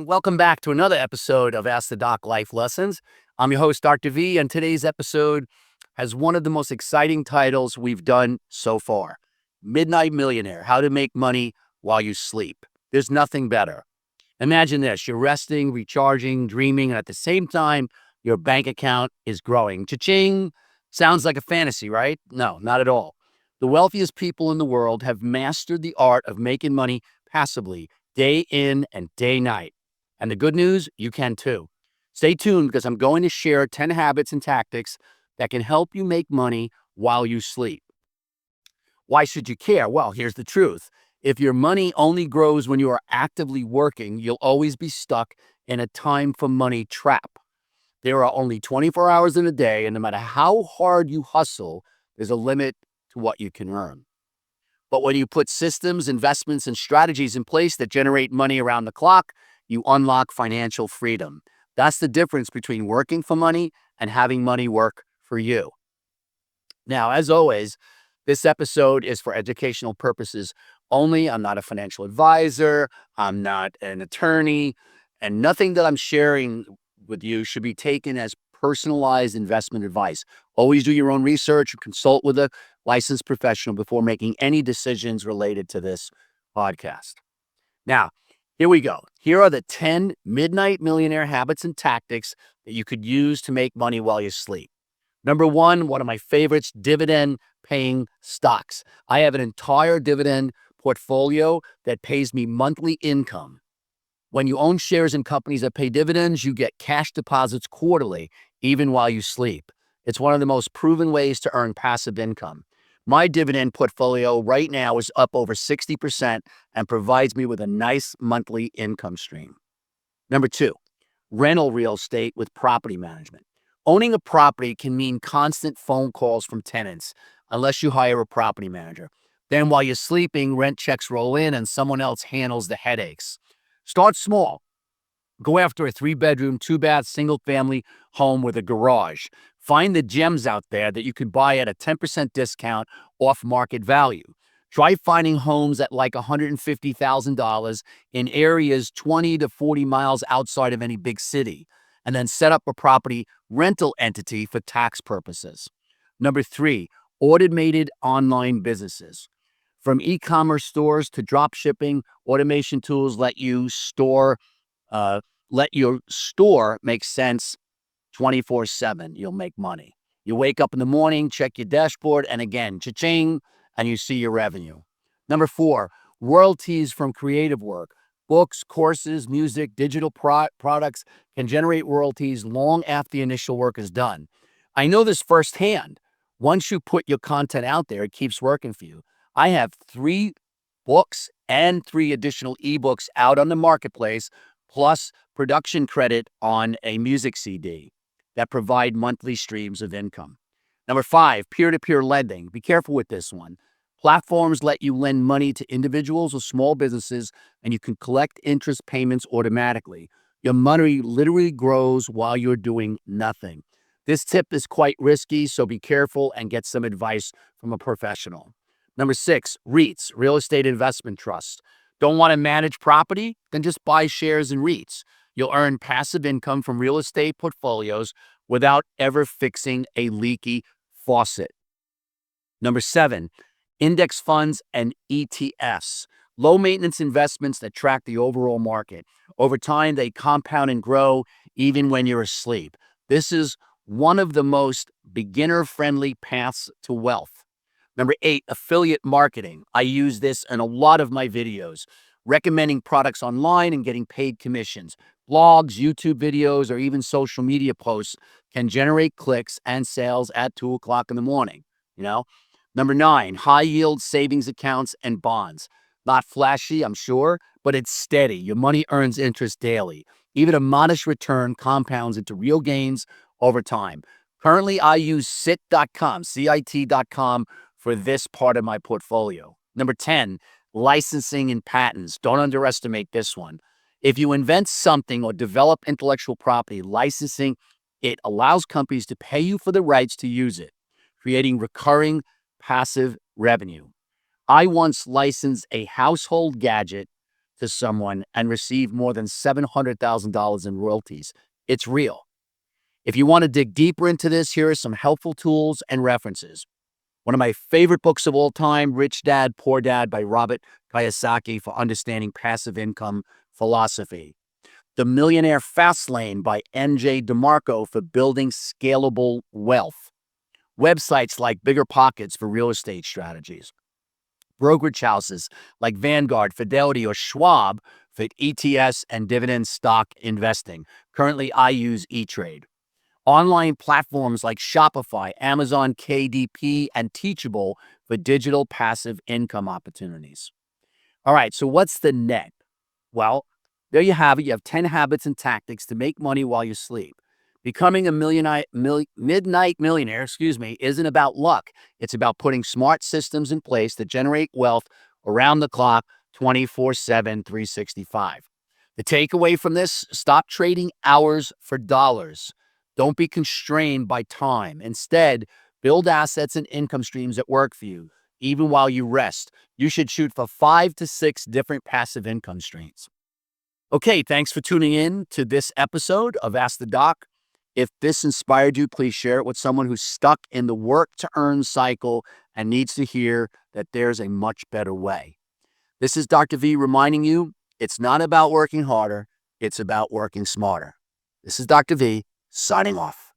everyone. Welcome back to another episode of Ask the Doc Life Lessons. I'm your host, Dr. V, and today's episode has one of the most exciting titles we've done so far. Midnight Millionaire, How to Make Money While You Sleep. There's nothing better. Imagine this, you're resting, recharging, dreaming, and at the same time, your bank account is growing. Cha-ching! Sounds like a fantasy, right? No, not at all. The wealthiest people in the world have mastered the art of making money passively, day in and day night. And the good news, you can too. Stay tuned because I'm going to share 10 habits and tactics that can help you make money while you sleep. Why should you care? Well, here's the truth. If your money only grows when you are actively working, you'll always be stuck in a time for money trap. There are only 24 hours in a day, and no matter how hard you hustle, there's a limit to what you can earn. But when you put systems, investments, and strategies in place that generate money around the clock, you unlock financial freedom. That's the difference between working for money and having money work for you. Now, as always, this episode is for educational purposes only. I'm not a financial advisor. I'm not an attorney. And nothing that I'm sharing with you should be taken as personalized investment advice. Always do your own research, consult with a licensed professional before making any decisions related to this podcast. Now, here we go. Here are the 10 midnight millionaire habits and tactics that you could use to make money while you sleep. Number one of my favorites, dividend paying stocks. I have an entire dividend portfolio that pays me monthly income. When you own shares in companies that pay dividends, you get cash deposits quarterly, even while you sleep. It's one of the most proven ways to earn passive income. My dividend portfolio right now is up over 60% and provides me with a nice monthly income stream. Number two, rental real estate with property management. Owning a property can mean constant phone calls from tenants, unless you hire a property manager. Then while you're sleeping, rent checks roll in and someone else handles the headaches. Start small. Go after a 3-bedroom, 2-bath, single-family home with a garage. Find the gems out there that you could buy at a 10% discount off market value. Try finding homes at like $150,000 in areas 20 to 40 miles outside of any big city, and then set up a property rental entity for tax purposes. Number three, automated online businesses. From e-commerce stores to drop shipping, automation tools let your store make sense 24/7. You'll make money. You wake up in the morning, check your dashboard, and again, cha-ching, and you see your revenue. Number four, royalties from creative work. Books, courses, music, digital products can generate royalties long after the initial work is done. I know this firsthand. Once you put your content out there, it keeps working for you. I have 3 books and 3 additional ebooks out on the marketplace, plus production credit on a music CD that provide monthly streams of income. Number 5, peer-to-peer lending. Be careful with this one. Platforms let you lend money to individuals or small businesses, and you can collect interest payments automatically. Your money literally grows while you're doing nothing. This tip is quite risky, so be careful and get some advice from a professional. Number 6, REITs, real estate investment trusts. Don't want to manage property? Then just buy shares in REITs. You'll earn passive income from real estate portfolios without ever fixing a leaky faucet. Number 7, index funds and ETFs. Low maintenance investments that track the overall market. Over time, they compound and grow even when you're asleep. This is one of the most beginner-friendly paths to wealth. Number 8, affiliate marketing. I use this in a lot of my videos, recommending products online and getting paid commissions. Blogs, YouTube videos, or even social media posts can generate clicks and sales at 2 o'clock in the morning, Number 9, high-yield savings accounts and bonds. Not flashy, I'm sure, but it's steady. Your money earns interest daily. Even a modest return compounds into real gains over time. Currently, I use CIT.com for this part of my portfolio. Number 10, licensing and patents. Don't underestimate this one. If you invent something or develop intellectual property, licensing it allows companies to pay you for the rights to use it, creating recurring passive revenue. I once licensed a household gadget to someone and receive more than $700,000 in royalties. It's real. If you want to dig deeper into this, here are some helpful tools and references. One of my favorite books of all time, Rich Dad, Poor Dad by Robert Kiyosaki for understanding passive income philosophy. The Millionaire Fast Lane by N.J. DeMarco for building scalable wealth. Websites like Bigger Pockets for real estate strategies. Brokerage houses like Vanguard, Fidelity, or Schwab for ETS and dividend stock investing. Currently, I use E-Trade. Online platforms like Shopify, Amazon KDP, and Teachable for digital passive income opportunities. All right, so what's the net? Well, there you have it. You have 10 habits and tactics to make money while you sleep. Becoming a midnight millionaire, isn't about luck. It's about putting smart systems in place to generate wealth around the clock, 24/7, 365. The takeaway from this, stop trading hours for dollars. Don't be constrained by time. Instead, build assets and income streams that work for you, even while you rest. You should shoot for 5 to 6 different passive income streams. Okay, thanks for tuning in to this episode of Ask the Doc. If this inspired you, please share it with someone who's stuck in the work to earn cycle and needs to hear that there's a much better way. This is Dr. V reminding you it's not about working harder, it's about working smarter. This is Dr. V signing off.